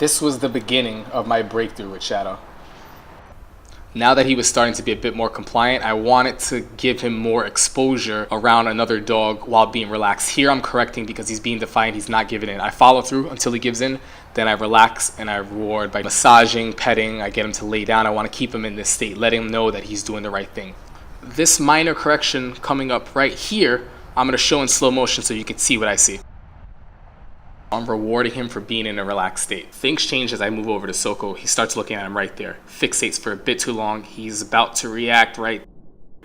This was the beginning of my breakthrough with Shadow. Now that he was starting to be a bit more compliant, I wanted to give him more exposure around another dog while being relaxed. Here I'm correcting because he's being defiant, he's not giving in. I follow through until he gives in, then I relax and I reward by massaging, petting, I get him to lay down. I want to keep him in this state, letting him know that he's doing the right thing. This minor correction coming up right here, I'm going to show in slow motion so you can see what I see. I'm rewarding him for being in a relaxed state. Things change as I move over to Soko. He starts looking at him right there. Fixates for a bit too long. He's about to react right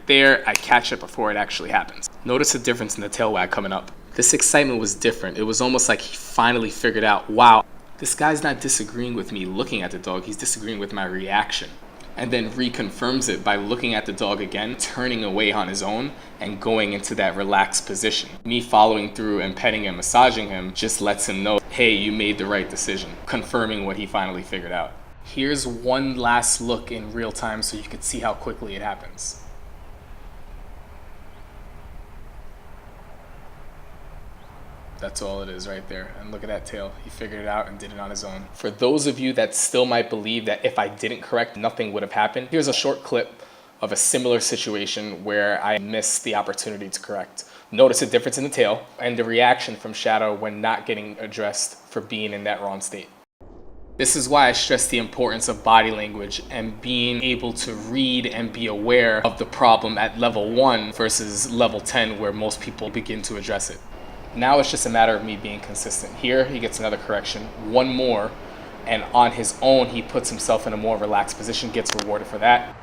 there. I catch it before it actually happens. Notice the difference in the tail wag coming up. This excitement was different. It was almost like he finally figured out, wow, this guy's not disagreeing with me looking at the dog. He's disagreeing with my reaction. And then reconfirms it by looking at the dog again, turning away on his own, and going into that relaxed position. Me following through and petting and massaging him just lets him know, hey, you made the right decision, confirming what he finally figured out. Here's one last look in real time so you can see how quickly it happens. That's all it is right there. And look at that tail. He figured it out and did it on his own. For those of you that still might believe that if I didn't correct, nothing would have happened, here's a short clip of a similar situation where I missed the opportunity to correct. Notice the difference in the tail and the reaction from Shadow when not getting addressed for being in that wrong state. This is why I stress the importance of body language and being able to read and be aware of the problem at level 1 versus level 10 where most people begin to address it. Now it's just a matter of me being consistent. Here he gets another correction, one more, and on his own he puts himself in a more relaxed position, gets rewarded for that.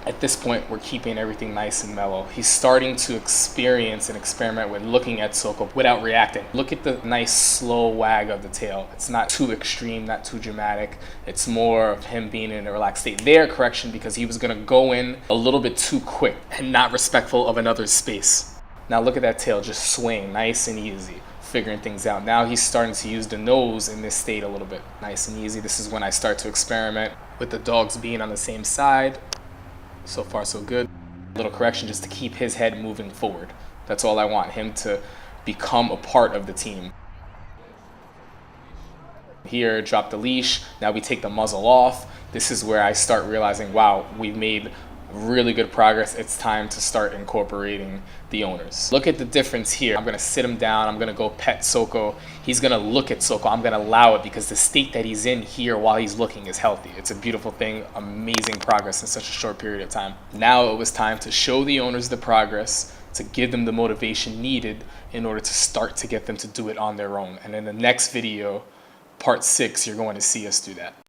At this point we're keeping everything nice and mellow. He's starting to experience and experiment with looking at Soko without reacting. Look at the nice slow wag of the tail. It's not too extreme, not too dramatic. It's more of him being in a relaxed state. There, correction, because he was going to go in a little bit too quick and not respectful of another's space. Now look at that tail just swaying nice and easy, figuring things out. Now he's starting to use the nose in this state a little bit. Nice and easy. This is when I start to experiment with the dogs being on the same side. So far so good. A little correction just to keep his head moving forward. That's all I want, him to become a part of the team. Here, drop the leash. Now we take the muzzle off. This is where I start realizing, wow, we've made really good progress. It's time to start incorporating the owners. Look at the difference here. I'm gonna sit him down. I'm gonna go pet Soko. He's gonna look at Soko. I'm gonna allow it because the state that he's in here while he's looking is healthy. It's a beautiful thing, amazing progress in such a short period of time. Now it was time to show the owners the progress, to give them the motivation needed in order to start to get them to do it on their own. And in the next video, part 6, you're going to see us do that.